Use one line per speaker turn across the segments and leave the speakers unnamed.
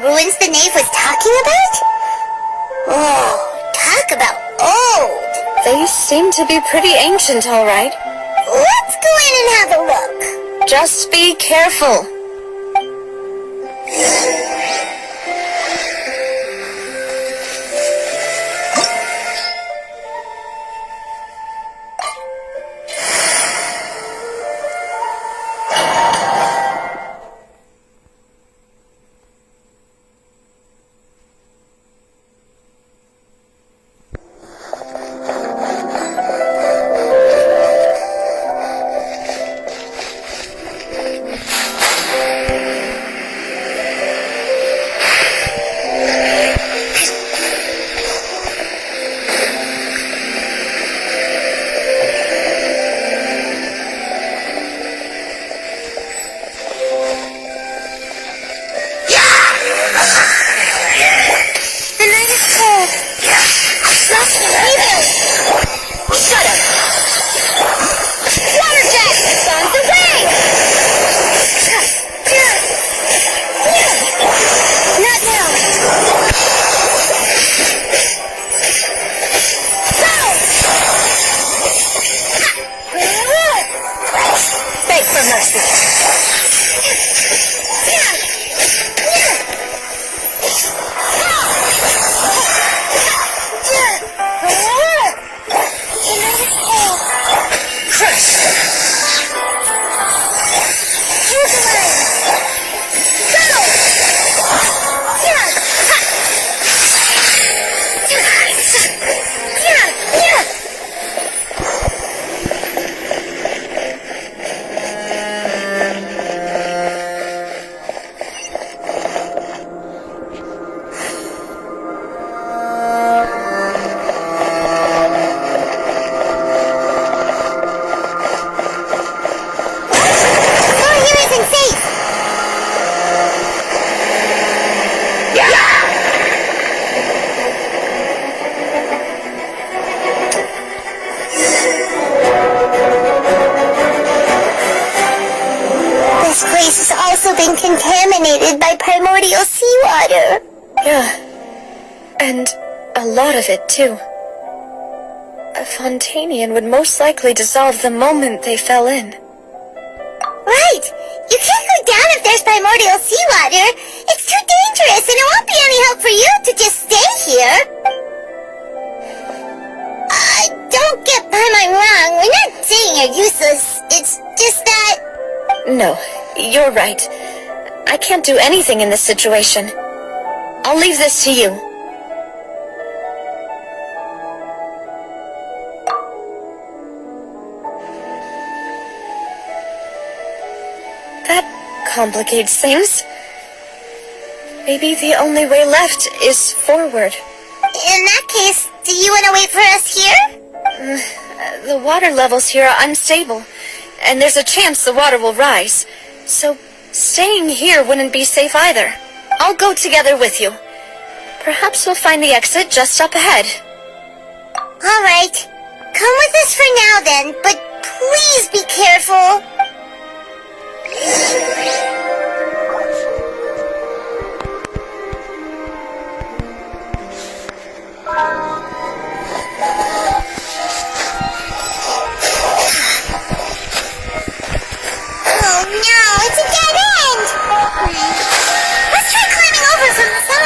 Ruins the knave was talking about? Oh, talk about old.
They seem to be pretty ancient, all right.
Let's go in and have a look.
Just be careful.
Been contaminated by primordial seawater.
Yeah, and a lot of it, too. A Fontainian would most likely dissolve the moment they fell in.
Right! You can't go down if there's primordial seawater. It's too dangerous, and it won't be any help for you to just stay here. Don't get my wrong. We're not saying you're useless. It's just that...
No, you're right. I can't do anything in this situation. I'll leave this to you. That complicates things. Maybe the only way left is forward.
In that case, do you want to wait for us here?
The water levels here are unstable, and there's a chance the water will rise. So staying here wouldn't be safe either. I'll go together with you. Perhaps we'll find the exit just up ahead.
All right. Come with us for now then, but please be careful. Oh no, it's a dead end! Let's try climbing over from the side.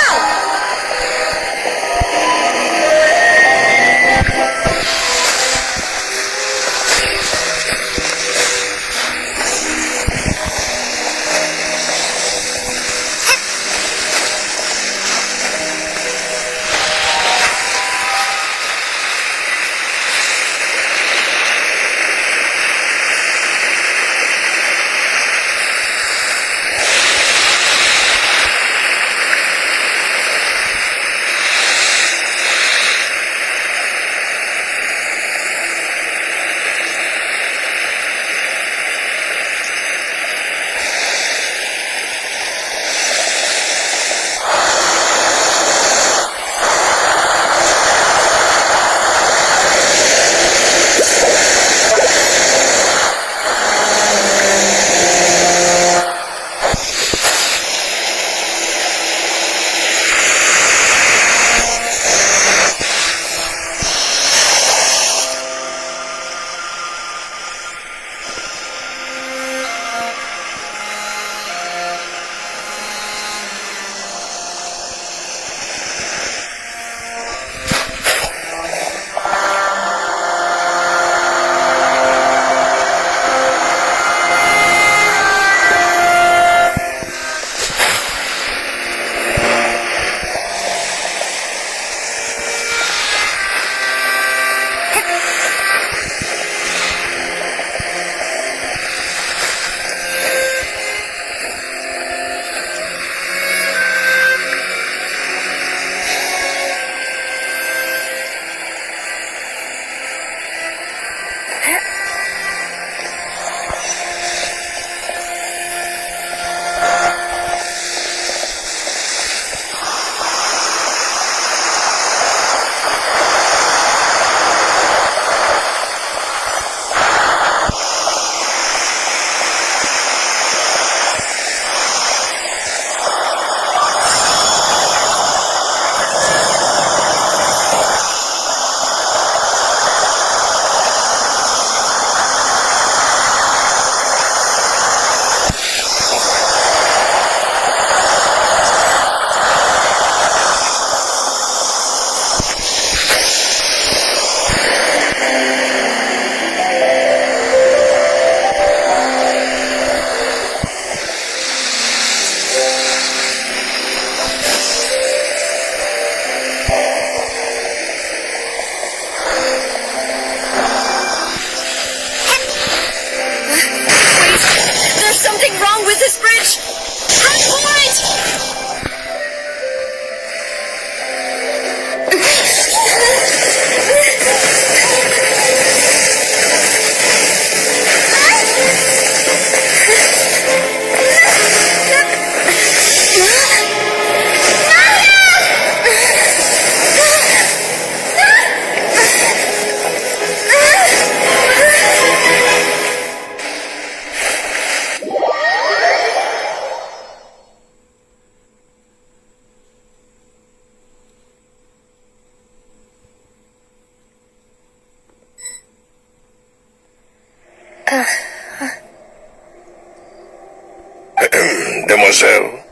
Demoiselle?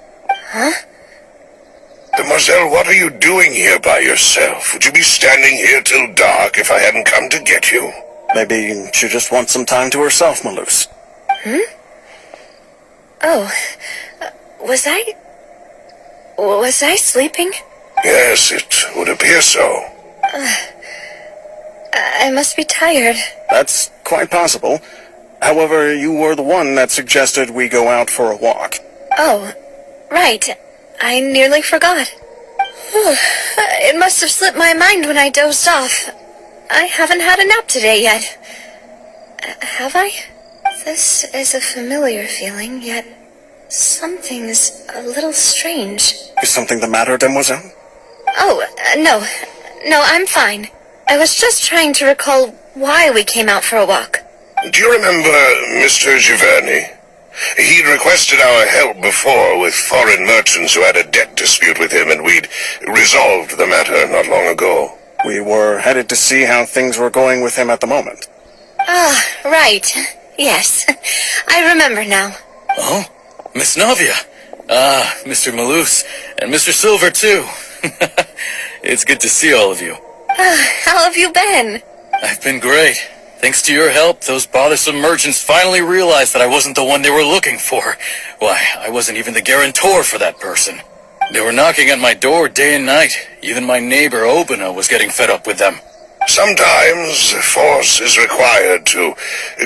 Huh?
Demoiselle, what are you doing here by yourself? Would you be standing here till dark if I hadn't come to get you?
Maybe she just wants some time to herself, Malus.
Oh, was I sleeping?
Yes, it would appear so.
I must be tired.
That's quite possible. However, you were the one that suggested we go out for a walk.
Oh, right. I nearly forgot. It must have slipped my mind when I dozed off. I haven't had a nap today yet. Have I? This is a familiar feeling, yet something's a little strange.
Is something the matter, Demoiselle?
Oh, no. No, I'm fine. I was just trying to recall why we came out for a walk.
Do you remember Mr. Giverny? He'd requested our help before with foreign merchants who had a debt dispute with him, and we'd resolved the matter not long ago.
We were headed to see how things were going with him at the moment.
Ah, right. Yes. I remember now.
Oh, Miss Navia. Ah, Mr. Malus, and Mr. Silver, too. It's good to see all of you.
How have you been?
I've been great. Thanks to your help, those bothersome merchants finally realized that I wasn't the one they were looking for. Why, I wasn't even the guarantor for that person. They were knocking at my door day and night. Even my neighbor, Obina, was getting fed up with them.
Sometimes force is required to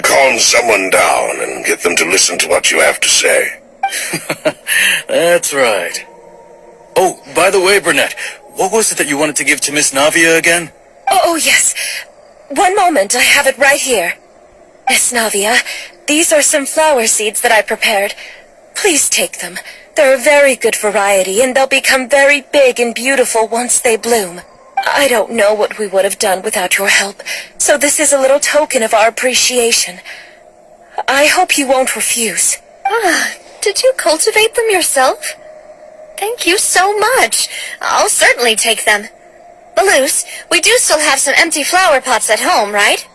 calm someone down and get them to listen to what you have to say.
That's right. Oh, by the way, Burnett, what was it that you wanted to give to Miss Navia again?
Oh, yes. One moment, I have it right here. Miss Navia, these are some flower seeds that I prepared. Please take them. They're a very good variety, and they'll become very big and beautiful once they bloom. I don't know what we would have done without your help, so this is a little token of our appreciation. I hope you won't refuse.
Did you cultivate them yourself? Thank you so much. I'll certainly take them. Malus, we do still have some empty flower pots at home, right?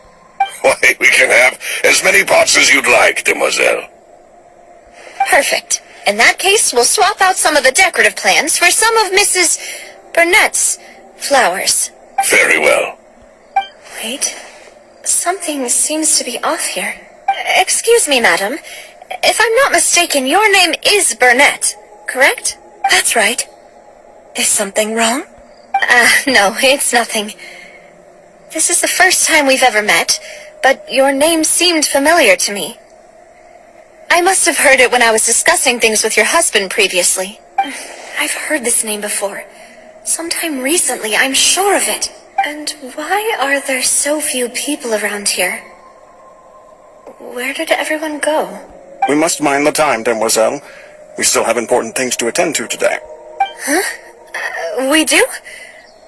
Why, we can have as many pots as you'd like, Demoiselle.
Perfect. In that case, we'll swap out some of the decorative plants for some of Mrs. Burnett's flowers.
Very well.
Wait. Something seems to be off here. Excuse me, madam. If I'm not mistaken, your name is Burnett, correct?
That's right. Is something wrong?
No, it's nothing. This is the first time we've ever met, but your name seemed familiar to me. I must have heard it when I was discussing things with your husband previously. I've heard this name before. Sometime recently, I'm sure of it. And why are there so few people around here? Where did everyone go?
We must mind the time, Demoiselle. We still have important things to attend to today.
Huh? We do?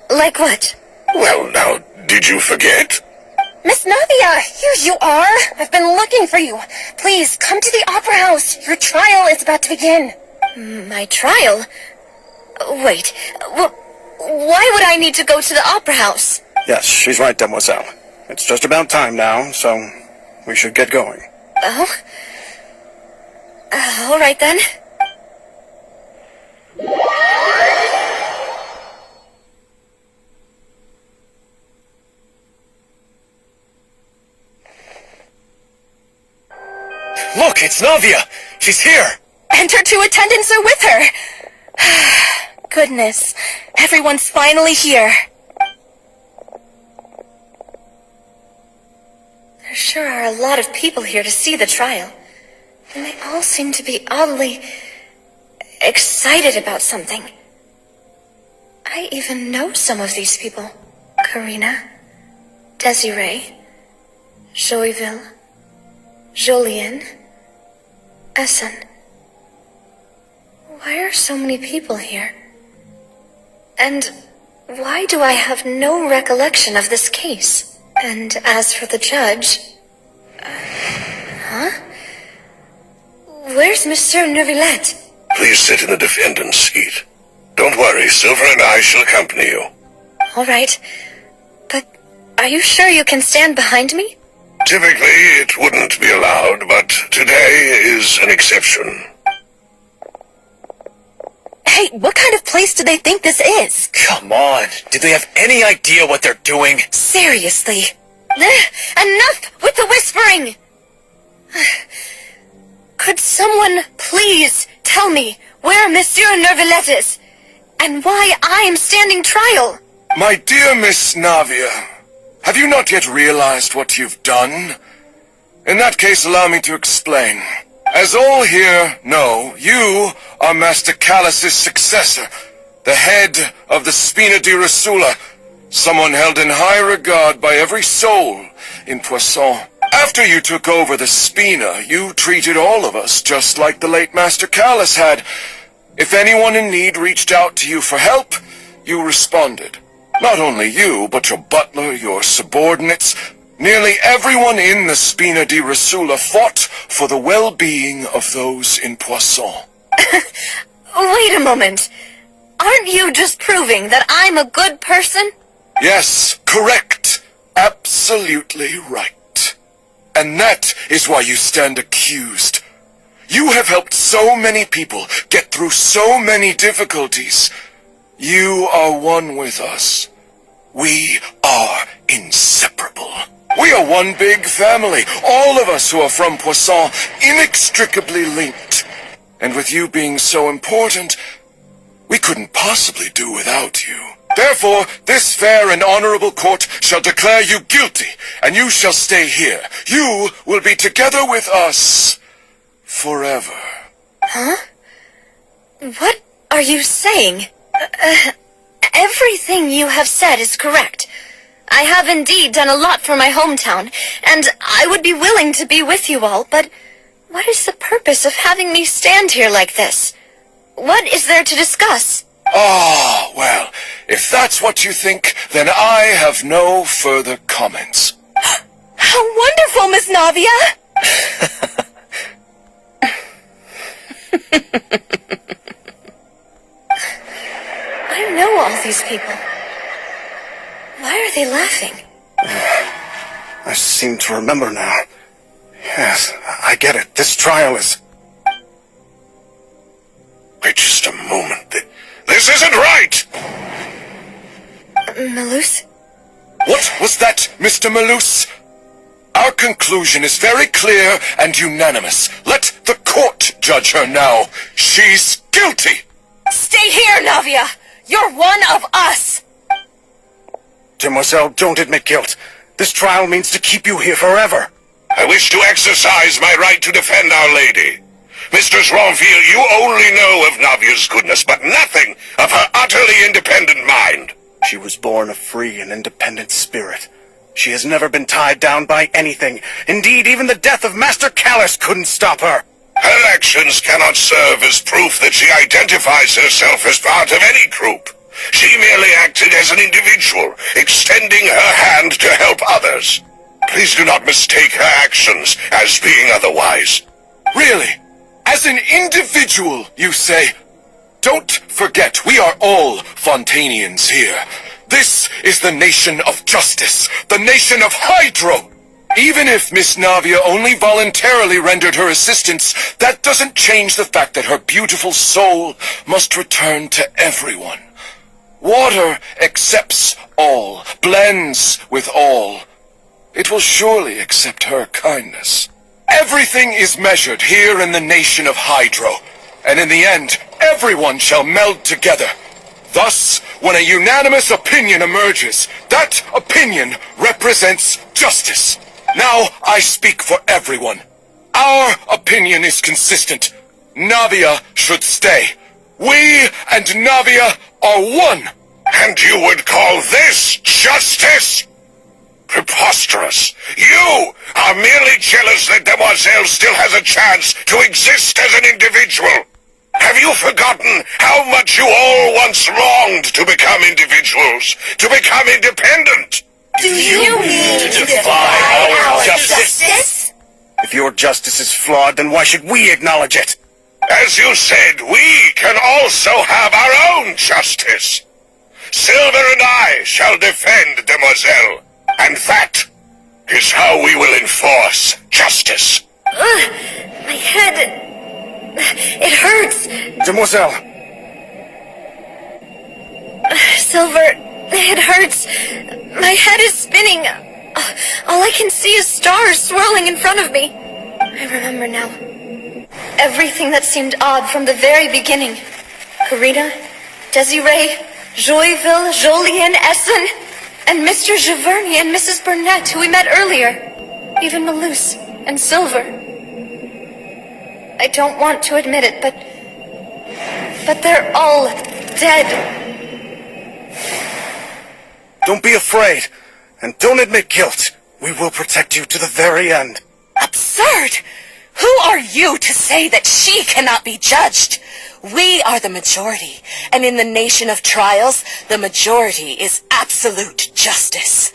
Like what?
Well, now, did you forget?
Miss Navia, here you are. I've been looking for you. Please, come to the Opera House. Your trial is about to begin.
My trial? Wait, why would I need to go to the Opera House?
Yes, she's right, Demoiselle. It's just about time now, so we should get going.
Oh? All right then.
Look, it's Navia! She's here!
And her two attendants are with her. Goodness, everyone's finally here.
There sure are a lot of people here to see the trial. And they all seem to be oddly excited about something. I even know some of these people. Karina, Desiree, Joyville, Jolien, Essen. Why are so many people here? And why do I have no recollection of this case? And as for the judge... Where's Monsieur Neuvillette?
Please sit in the defendant's seat. Don't worry, Silver and I shall accompany you.
All right. But are you sure you can stand behind me?
Typically, it wouldn't be allowed, but today is an exception.
Hey, what kind of place do they think this is?
Come on. Do they have any idea what they're doing?
Seriously.
Enough with the whispering! Could someone please tell me where Monsieur Nervalette is, and why I am standing trial?
My dear Miss Navia, have you not yet realized what you've done? In that case, allow me to explain. As all here know, you are Master Callus's successor, the head of the Spina di Rosula, someone held in high regard by every soul in Poisson. After you took over the Spina, you treated all of us just like the late Master Callus had. If anyone in need reached out to you for help, you responded. Not only you, but your butler, your subordinates, nearly everyone in the Spina di Rosula fought for the well-being of those in Poisson.
Wait a moment. Aren't you just proving that I'm a good person?
Yes, correct. Absolutely right. And that is why you stand accused. You have helped so many people get through so many difficulties. You are one with us. We are inseparable. We are one big family, all of us who are from Poisson, inextricably linked. And with you being so important, we couldn't possibly do without you. Therefore, this fair and honorable court shall declare you guilty, and you shall stay here. You will be together with us forever.
Huh? What are you saying? Everything you have said is correct. I have indeed done a lot for my hometown, and I would be willing to be with you all, but what is the purpose of having me stand here like this? What is there to discuss?
Ah, well, if that's what you think, then I have no further comments.
How wonderful, Miss Navia!
I know all these people. Why are they laughing?
I seem to remember now. Yes, I get it. This trial is...
Wait just a moment. This isn't right!
Malus?
What was that, Mr. Malus? Our conclusion is very clear and unanimous. Let the court judge her now. She's guilty!
Stay here, Navia! You're one of us!
Demoiselle, don't admit guilt. This trial means to keep you here forever.
I wish to exercise my right to defend Our Lady. Mistress Ronville, you only know of Navia's goodness, but nothing of her utterly independent mind.
She was born a free and independent spirit. She has never been tied down by anything. Indeed, even the death of Master Callus couldn't stop her.
Her actions cannot serve as proof that she identifies herself as part of any group. She merely acted as an individual, extending her hand to help others. Please do not mistake her actions as being otherwise.
Really? As an individual, you say? Don't forget, we are all Fontainians here. This is the nation of justice, the nation of Hydro. Even if Miss Navia only voluntarily rendered her assistance, that doesn't change the fact that her beautiful soul must return to everyone. Water accepts all, blends with all. It will surely accept her kindness. Everything is measured here in the nation of Hydro, and in the end, everyone shall meld together. Thus, when a unanimous opinion emerges, that opinion represents justice. Now I speak for everyone. Our opinion is consistent. Navia should stay. We and Navia are one.
And you would call this justice? Preposterous. You are merely jealous that Demoiselle still has a chance to exist as an individual. Have you forgotten how much you all once longed to become individuals, to become independent?
Do you mean to defy our justice?
If your justice is flawed, then why should we acknowledge it?
As you said, we can also have our own justice. Silver and I shall defend Demoiselle, and that is how we will enforce justice.
My head... it hurts.
Demoiselle,
Silver, it hurts. My head is spinning. All I can see is stars swirling in front of me. I remember now. Everything that seemed odd from the very beginning. Karina, Desiree, Joyville, Jolien, Essen, and Mr. Giverny and Mrs. Burnett, who we met earlier. Even Malus and Silver. I don't want to admit it, but they're all dead.
Don't be afraid, and don't admit guilt. We will protect you to the very end.
Absurd! Who are you to say that she cannot be judged? We are the majority, and in the nation of trials, the majority is absolute justice.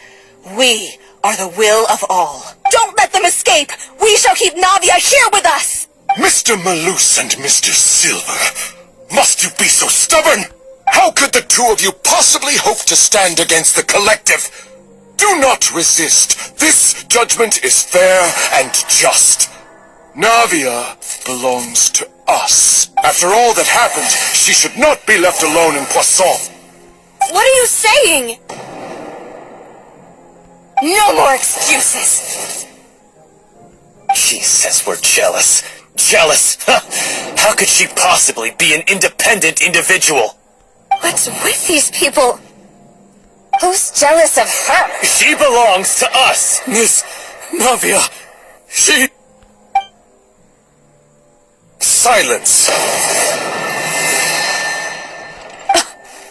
We are the will of all. Don't let them escape! We shall keep Navia here with us!
Mr. Malus and Mr. Silver, must you be so stubborn? How could the two of you possibly hope to stand against the collective? Do not resist. This judgment is fair and just. Navia belongs to us. After all that happened, she should not be left alone in Poisson.
What are you saying? No more excuses!
She says we're jealous. Jealous? How could she possibly be an independent individual?
What's with these people?
Who's jealous of her?
She belongs to us. Miss Navia, she... Silence.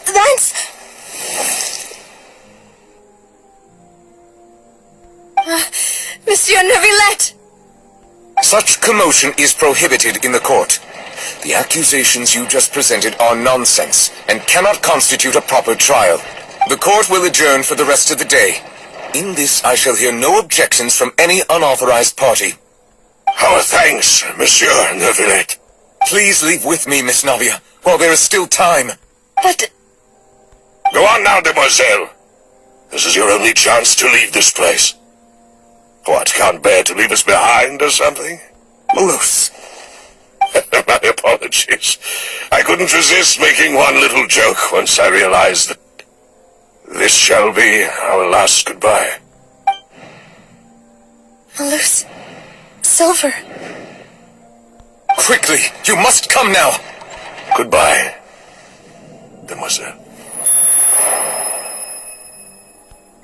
That's...
Monsieur Neuvillette!
Such commotion is prohibited in the court. The accusations you just presented are nonsense and cannot constitute a proper trial. The court will adjourn for the rest of the day. In this, I shall hear no objections from any unauthorized party.
Our thanks, Monsieur Neuvillette.
Please leave with me, Miss Navia, while there is still time.
But...
Go on now, demoiselle. This is your only chance to leave this place. What, can't bear to leave us behind or something?
Malus.
My apologies. I couldn't resist making one little joke once I realized that this shall be our last goodbye.
Malus... Silver...
Quickly, you must come now.
Goodbye, demoiselle.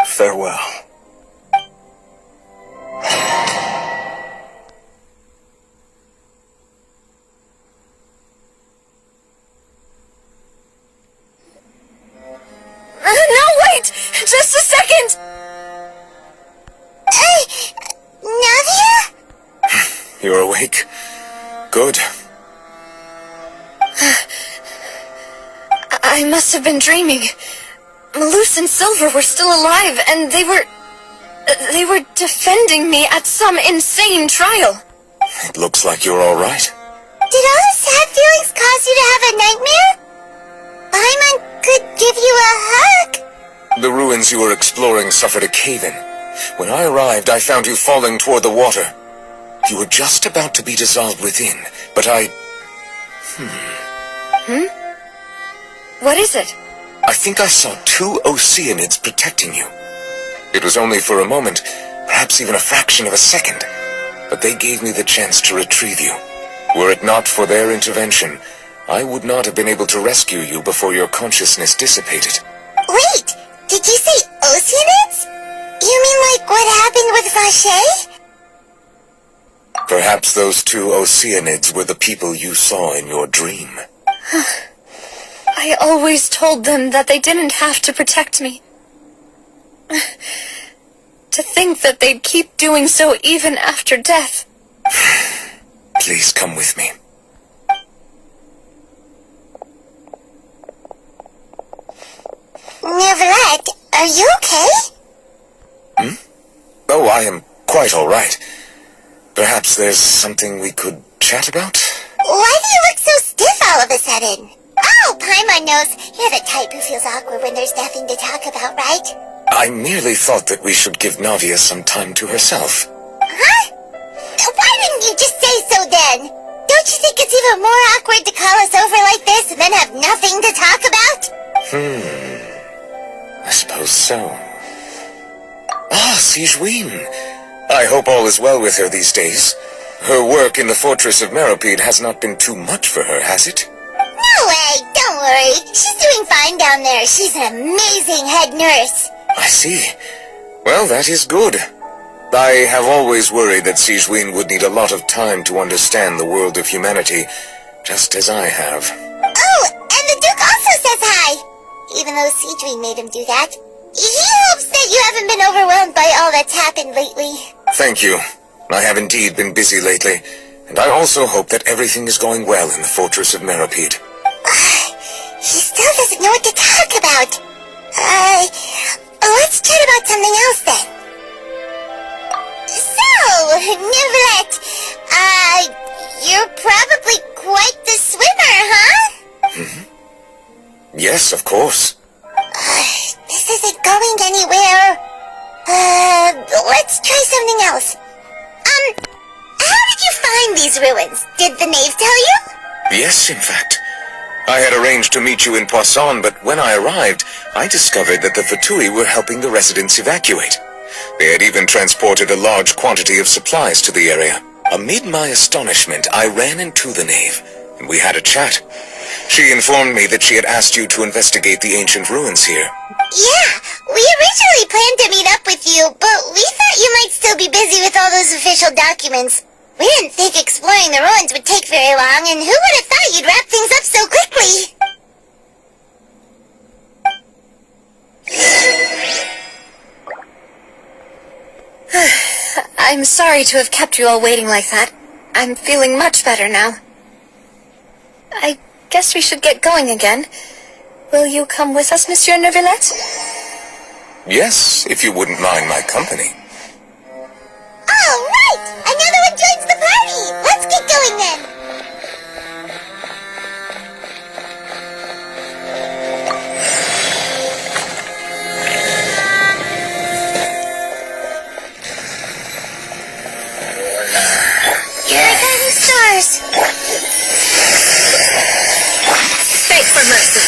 Farewell.
No, wait! Just a second!
Hey, Navia?
You're awake. Good.
I must have been dreaming. Malus and Silver were still alive, and they were defending me at some insane trial.
It looks like you're all right.
Did all the sad feelings cause you to have a nightmare? Paimon could give you a hug.
The ruins you were exploring suffered a cave-in. When I arrived, I found you falling toward the water. You were just about to be dissolved within, but I...
What is it?
I think I saw 2 Oceanids protecting you. It was only for a moment, perhaps even a fraction of a second, but they gave me the chance to retrieve you. Were it not for their intervention, I would not have been able to rescue you before your consciousness dissipated.
Wait, did you say Oceanids? You mean like what happened with Vache?
Perhaps those 2 Oceanids were the people you saw in your dream.
I always told them that they didn't have to protect me. To think that they'd keep doing so even after death.
Please come with me.
Neuvillette, are you okay?
Oh, I am quite all right. Perhaps there's something we could chat about?
Why do you look so stiff all of a sudden? Oh, Paimon knows. You're the type who feels awkward when there's nothing to talk about, right?
I merely thought that we should give Navia some time to herself.
Huh? Why didn't you just say so then? Don't you think it's even more awkward to call us over like this and then have nothing to talk about?
suppose so. Ah, Sigewinne. I hope all is well with her these days. Her work in the fortress of Meropide has not been too much for her, has it?
No way, don't worry. She's doing fine down there. She's an amazing head nurse.
I see. Well, that is good. I have always worried that Sigewinne would need a lot of time to understand the world of humanity, just as I have.
Oh, and the Duke also says hi. Even though Sigewinne made him do that. He hopes that you haven't been overwhelmed by all that's happened lately.
Thank you. I have indeed been busy lately, and I also hope that everything is going well in the fortress of Meropide.
He still doesn't know what to talk about. Let's chat about something else then. So, Neuvillette, you're probably quite the swimmer, huh?
Yes, of course.
This isn't going anywhere. Let's try something else. How did you find these ruins? Did the knave tell you?
Yes, in fact. I had arranged to meet you in Poisson, but when I arrived, I discovered that the Fatui were helping the residents evacuate. They had even transported a large quantity of supplies to the area. Amid my astonishment, I ran into the knave, and we had a chat. She informed me that she had asked you to investigate the ancient ruins here.
Yeah, we originally planned to meet up with you, but we thought you might still be busy with all those official documents. We didn't think exploring the ruins would take very long, and who would have thought you'd wrap things up so quickly?
I'm sorry to have kept you all waiting like that. I'm feeling much better now. I guess we should get going again. Will you come with us, Monsieur Neuvillette?
Yes, if you wouldn't mind my company.
All right! Another one joins the party! Let's get going then! Here come the stars!
Beg for mercy.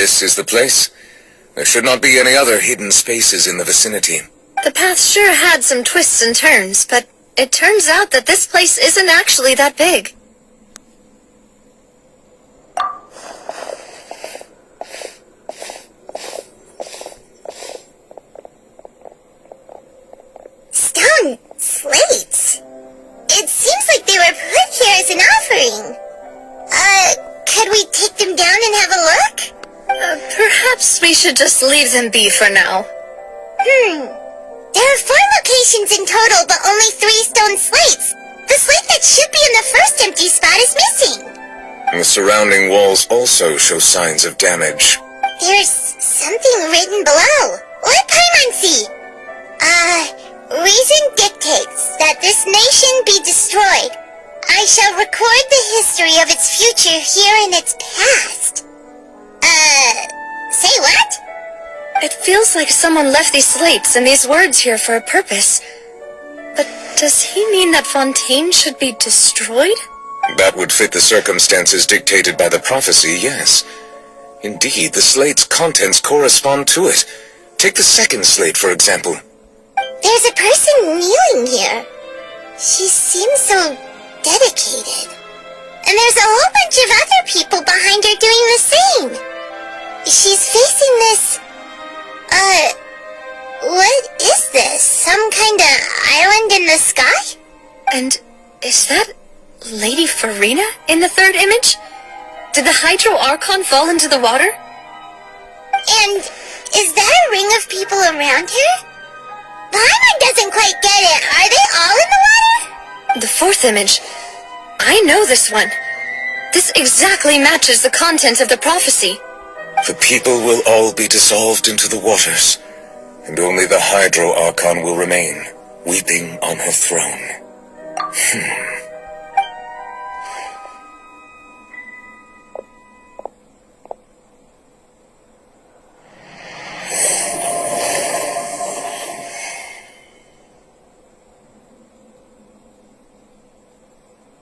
This is the place. There should not be any other hidden spaces in the vicinity.
The path sure had some twists and turns, but it turns out that this place isn't actually that big.
Stone slates. It seems like they were put here as an offering. Could we take them down and have a look?
Perhaps we should just leave them be for now.
There are 4 locations in total, but only 3 stone slates. The slate that should be in the first empty spot is missing.
The surrounding walls also show signs of damage.
There's something written below. Let Paimon see. Reason dictates that this nation be destroyed. I shall record the history of its future here in its past. Say what?
It feels like someone left these slates and these words here for a purpose. But does he mean that Fontaine should be destroyed?
That would fit the circumstances dictated by the prophecy, yes. Indeed, the slate's contents correspond to it. Take the second slate, for example.
There's a person kneeling here. She seems so dedicated. And there's a whole bunch of other people behind her doing the same. She's facing this... what is this? Some kind of island in the sky?
And is that Lady Farina in the third image? Did the Hydro Archon fall into the water?
And is that a ring of people around her? Paimon doesn't quite get it. Are they all in the water?
The fourth image. I know this one. This exactly matches the content of the prophecy.
The people will all be dissolved into the waters, and only the Hydro Archon will remain, weeping on her throne.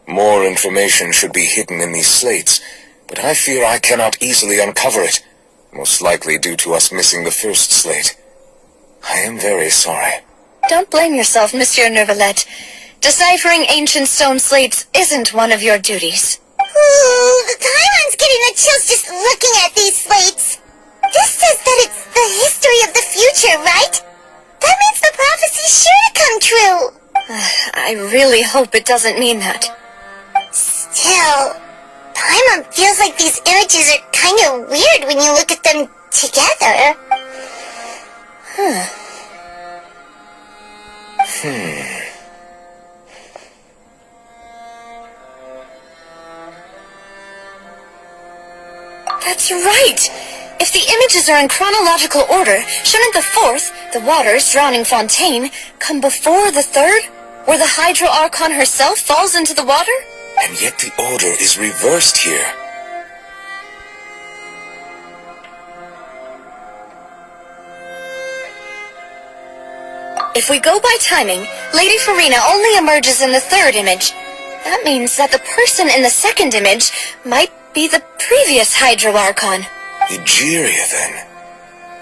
More information should be hidden in these slates, but I fear I cannot easily uncover it, most likely due to us missing the first slate. I am very sorry.
Don't blame yourself, Monsieur Neuvillette. Deciphering ancient stone slates isn't one of your duties.
Ooh, Paimon's getting the chills just looking at these slates. This says that it's the history of the future, right? That means the prophecy's sure to come true.
I really hope it doesn't mean that.
Still, Paimon feels like these images are kind of weird when you look at them together.
That's right! If the images are in chronological order, shouldn't the fourth, the waters drowning Fontaine, come before the third, where the Hydro Archon herself falls into the water?
And yet the order is reversed here.
If we go by timing, Lady Farina only emerges in the third image. That means that the person in the second image might be the previous Hydro Archon.
Egeria, then.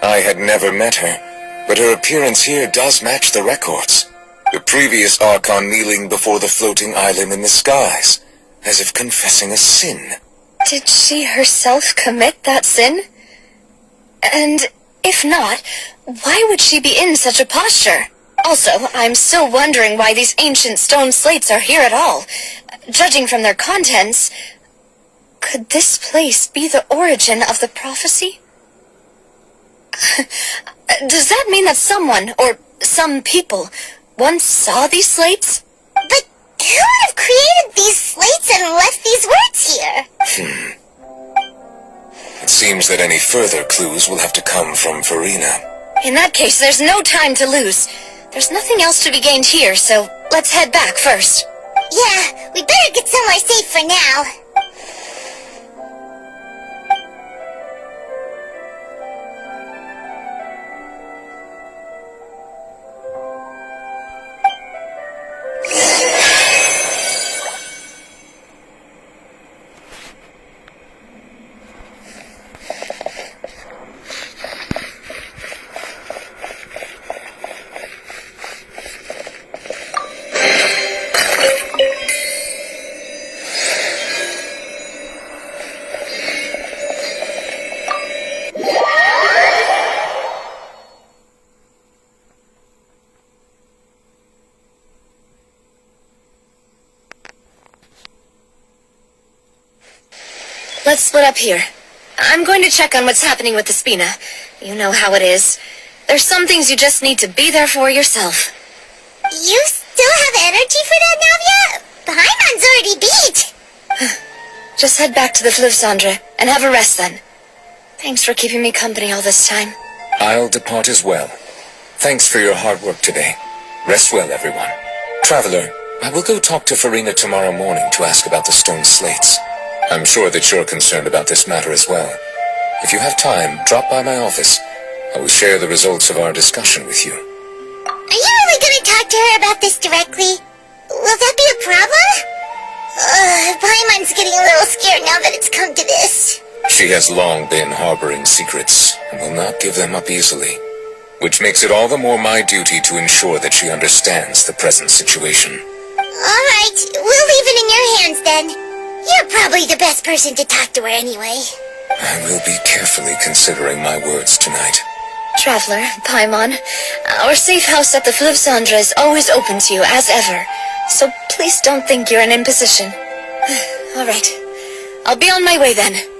I had never met her, but her appearance here does match the records. The previous Archon kneeling before the floating island in the skies, as if confessing a sin.
Did she herself commit that sin? And if not, why would she be in such a posture? Also, I'm still wondering why these ancient stone slates are here at all. Judging from their contents, could this place be the origin of the prophecy? Does that mean that someone, or some people, once saw these slates?
But who would have created these slates and left these words here?
It seems that any further clues will have to come from Farina.
In that case, there's no time to lose. There's nothing else to be gained here, so let's head back first.
Yeah, we better get somewhere safe for now.
Let's split up here. I'm going to check on what's happening with the Spina. You know how it is. There's some things you just need to be there for yourself.
You still have energy for that, Navia? Paimon's already beat.
Just head back to the Fleuve Cendre and have a rest then. Thanks for keeping me company all this time.
I'll depart as well. Thanks for your hard work today. Rest well, everyone. Traveler, I will go talk to Farina tomorrow morning to ask about the stone slates. I'm sure that you're concerned about this matter as well. If you have time, drop by my office. I will share the results of our discussion with you.
Are you really gonna talk to her about this directly? Will that be a problem? Paimon's getting a little scared now that it's come to this.
She has long been harboring secrets and will not give them up easily, which makes it all the more my duty to ensure that she understands the present situation.
Alright, we'll leave it in your hands then. You're probably the best person to talk to her anyway.
I will be carefully considering my words tonight.
Traveler, Paimon, our safe house at the Fleuve Cendre is always open to you as ever, so please don't think you're an imposition. Alright, I'll be on my way then.